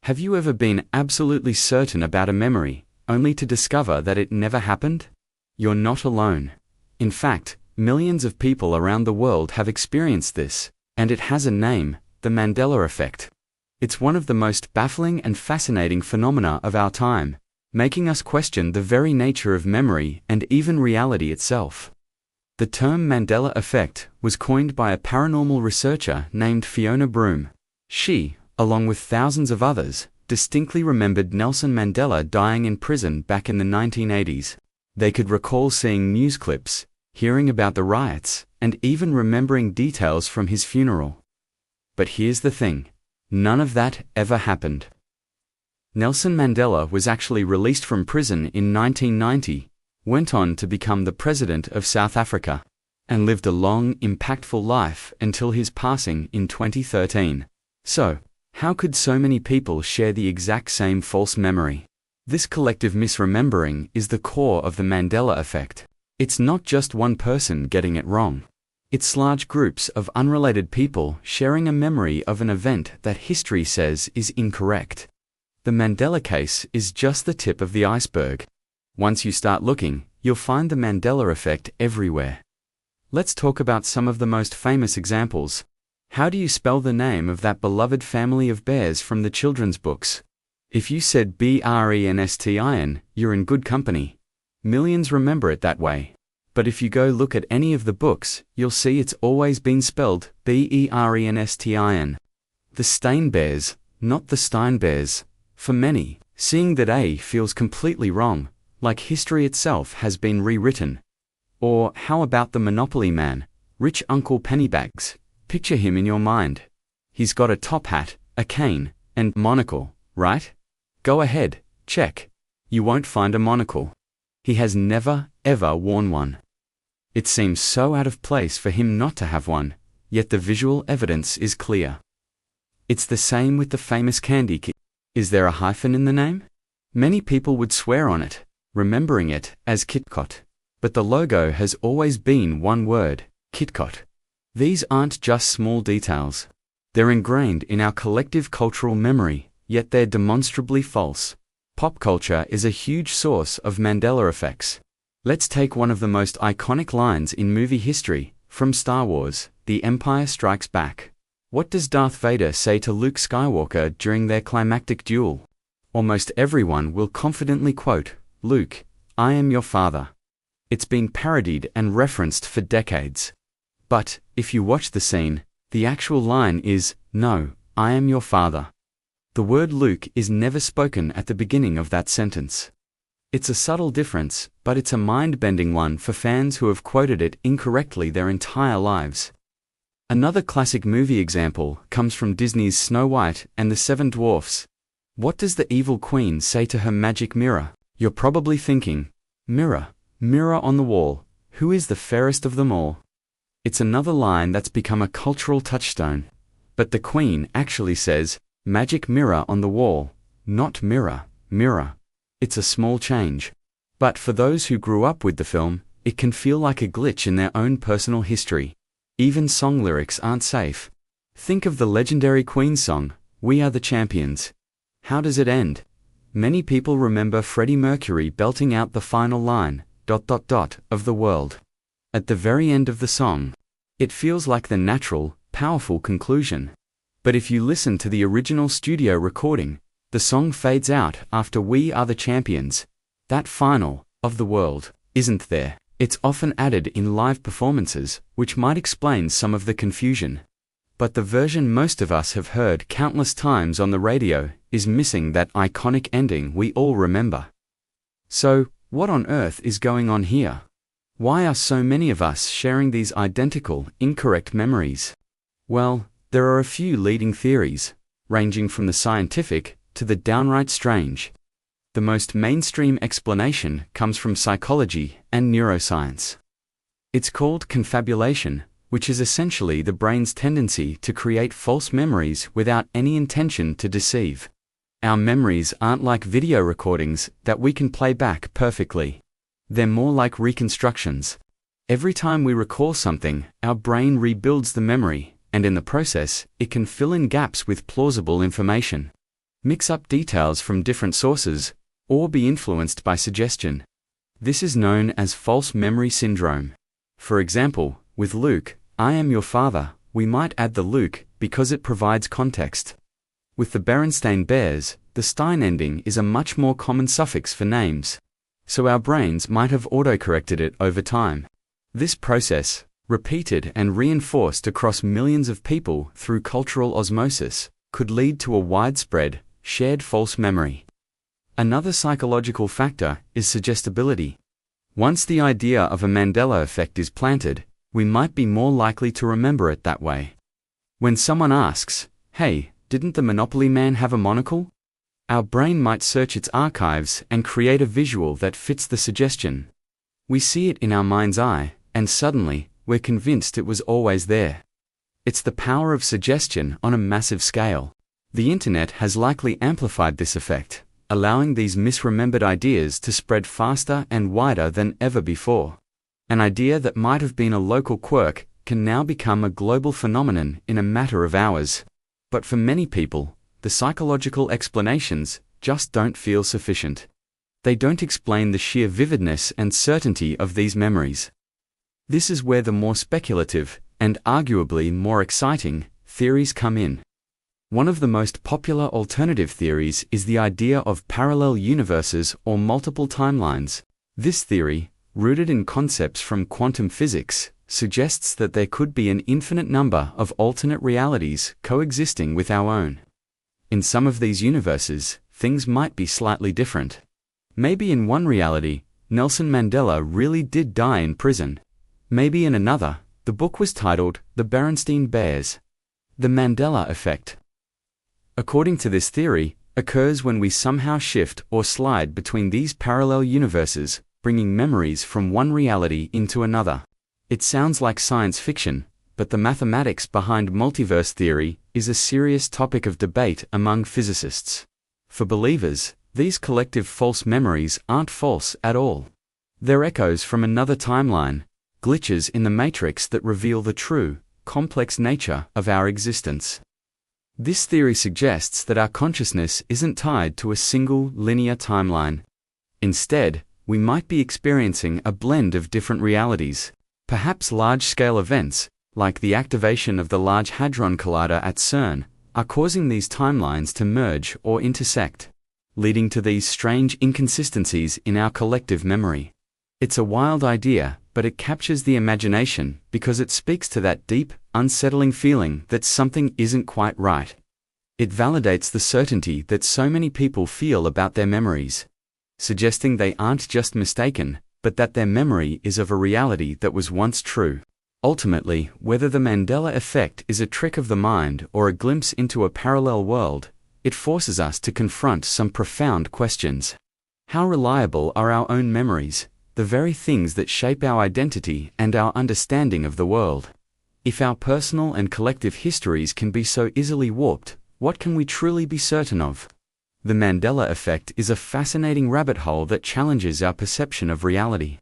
Have you ever been absolutely certain about a memory, only to discover that it never happened? You're not alone. In fact, millions of people around the world have experienced this, and it has a name: the Mandela Effect. It's one of the most baffling and fascinating phenomena of our time, making us question the very nature of memory and even reality itself. The term Mandela Effect was coined by a paranormal researcher named Fiona Broome. She, along with thousands of others, distinctly remembered Nelson Mandela dying in prison back in the 1980s. They could recall seeing news clips, hearing about the riots, and even remembering details from his funeral. But here's the thing: none of that ever happened. Nelson Mandela was actually released from prison in 1990, went on to become the president of South Africa, and lived a long, impactful life until his passing in 2013. So, how could so many people share the exact same false memory? This collective misremembering is the core of the Mandela Effect. It's not just one person getting it wrong. It's large groups of unrelated people sharing a memory of an event that history says is incorrect. The Mandela case is just the tip of the iceberg. Once you start looking, you'll find the Mandela Effect everywhere. Let's talk about some of the most famous examples. How do you spell the name of that beloved family of bears from the children's books? If you said Berenstein, you're in good company. Millions remember it that way. But if you go look at any of the books, you'll see it's always been spelled Berenstein. The Stain Bears, not the Stein Bears. For many, seeing that A feels completely wrong, like history itself has been rewritten. Or how about the Monopoly man, rich Uncle Pennybags? Picture him in your mind. He's got a top hat, a cane, and monocle, right? Go ahead, check. You won't find a monocle. He has never, ever worn one. It seems so out of place for him not to have one, yet the visual evidence is clear. It's the same with the famous candy kit. Is there a hyphen in the name? Many people would swear on it, remembering it as KitKat. But the logo has always been one word: KitKat. These aren't just small details. They're ingrained in our collective cultural memory, yet they're demonstrably false. Pop culture is a huge source of Mandela effects. Let's take one of the most iconic lines in movie history, from Star Wars: The Empire Strikes Back. What does Darth Vader say to Luke Skywalker during their climactic duel? Almost everyone will confidently quote, "Luke, I am your father." It's been parodied and referenced for decades. But, if you watch the scene, the actual line is, "No, I am your father." The word Luke is never spoken at the beginning of that sentence. It's a subtle difference, but it's a mind-bending one for fans who have quoted it incorrectly their entire lives. Another classic movie example comes from Disney's Snow White and the Seven Dwarfs. What does the evil queen say to her magic mirror? You're probably thinking, "Mirror, mirror on the wall, who is the fairest of them all?" It's another line that's become a cultural touchstone. But the queen actually says, "Magic mirror on the wall," not "mirror, mirror." It's a small change. But for those who grew up with the film, it can feel like a glitch in their own personal history. Even song lyrics aren't safe. Think of the legendary Queen song, "We Are the Champions." How does it end? Many people remember Freddie Mercury belting out the final line, ... of the world. At the very end of the song. It feels like the natural, powerful conclusion. But if you listen to the original studio recording, the song fades out after "We Are the Champions." That final, "of the world," isn't there. It's often added in live performances, which might explain some of the confusion. But the version most of us have heard countless times on the radio is missing that iconic ending we all remember. So, what on earth is going on here? Why are so many of us sharing these identical, incorrect memories? Well, there are a few leading theories, ranging from the scientific to the downright strange. The most mainstream explanation comes from psychology and neuroscience. It's called confabulation, which is essentially the brain's tendency to create false memories without any intention to deceive. Our memories aren't like video recordings that we can play back perfectly. They're more like reconstructions. Every time we recall something, our brain rebuilds the memory, and in the process, it can fill in gaps with plausible information. mix up details from different sources, or be influenced by suggestion. This is known as false memory syndrome. For example, with Luke, I am your father, we might add the Luke because it provides context. With the Berenstain Bears, the Stein ending is a much more common suffix for names, so our brains might have autocorrected it over time. This process, repeated and reinforced across millions of people through cultural osmosis, could lead to a widespread, shared false memory. Another psychological factor is suggestibility. Once the idea of a Mandela effect is planted, we might be more likely to remember it that way. When someone asks, "Hey, didn't the Monopoly man have a monocle?" our brain might search its archives and create a visual that fits the suggestion. We see it in our mind's eye, and suddenly, we're convinced it was always there. It's the power of suggestion on a massive scale. The internet has likely amplified this effect, allowing these misremembered ideas to spread faster and wider than ever before. An idea that might have been a local quirk can now become a global phenomenon in a matter of hours. But for many people, the psychological explanations just don't feel sufficient. They don't explain the sheer vividness and certainty of these memories. This is where the more speculative, and arguably more exciting, theories come in. One of the most popular alternative theories is the idea of parallel universes or multiple timelines. This theory, rooted in concepts from quantum physics, suggests that there could be an infinite number of alternate realities coexisting with our own. In some of these universes, things might be slightly different. Maybe in one reality, Nelson Mandela really did die in prison. Maybe in another, the book was titled The Berenstain Bears. The Mandela Effect, according to this theory, occurs when we somehow shift or slide between these parallel universes, bringing memories from one reality into another. It sounds like science fiction, but the mathematics behind multiverse theory is a serious topic of debate among physicists. For believers, these collective false memories aren't false at all. They're echoes from another timeline, glitches in the matrix that reveal the true, complex nature of our existence. This theory suggests that our consciousness isn't tied to a single linear timeline. Instead, we might be experiencing a blend of different realities. Perhaps large-scale events, like the activation of the Large Hadron Collider at CERN, are causing these timelines to merge or intersect, leading to these strange inconsistencies in our collective memory. It's a wild idea, but it captures the imagination because it speaks to that deep, unsettling feeling that something isn't quite right. It validates the certainty that so many people feel about their memories, suggesting they aren't just mistaken, but that their memory is of a reality that was once true. Ultimately, whether the Mandela effect is a trick of the mind or a glimpse into a parallel world, it forces us to confront some profound questions. How reliable are our own memories, the very things that shape our identity and our understanding of the world? If our personal and collective histories can be so easily warped, what can we truly be certain of? The Mandela effect is a fascinating rabbit hole that challenges our perception of reality.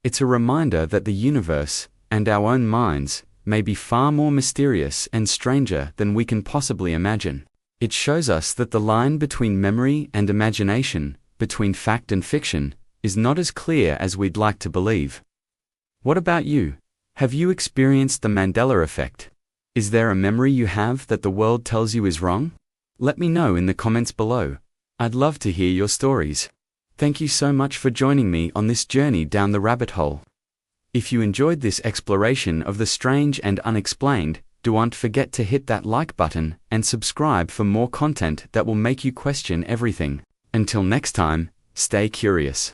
It's a reminder that the universe, and our own minds, may be far more mysterious and stranger than we can possibly imagine. It shows us that the line between memory and imagination, between fact and fiction, is not as clear as we'd like to believe. What about you? Have you experienced the Mandela effect? Is there a memory you have that the world tells you is wrong? Let me know in the comments below. I'd love to hear your stories. Thank you so much for joining me on this journey down the rabbit hole. If you enjoyed this exploration of the strange and unexplained, don't forget to hit that like button and subscribe for more content that will make you question everything. Until next time, stay curious.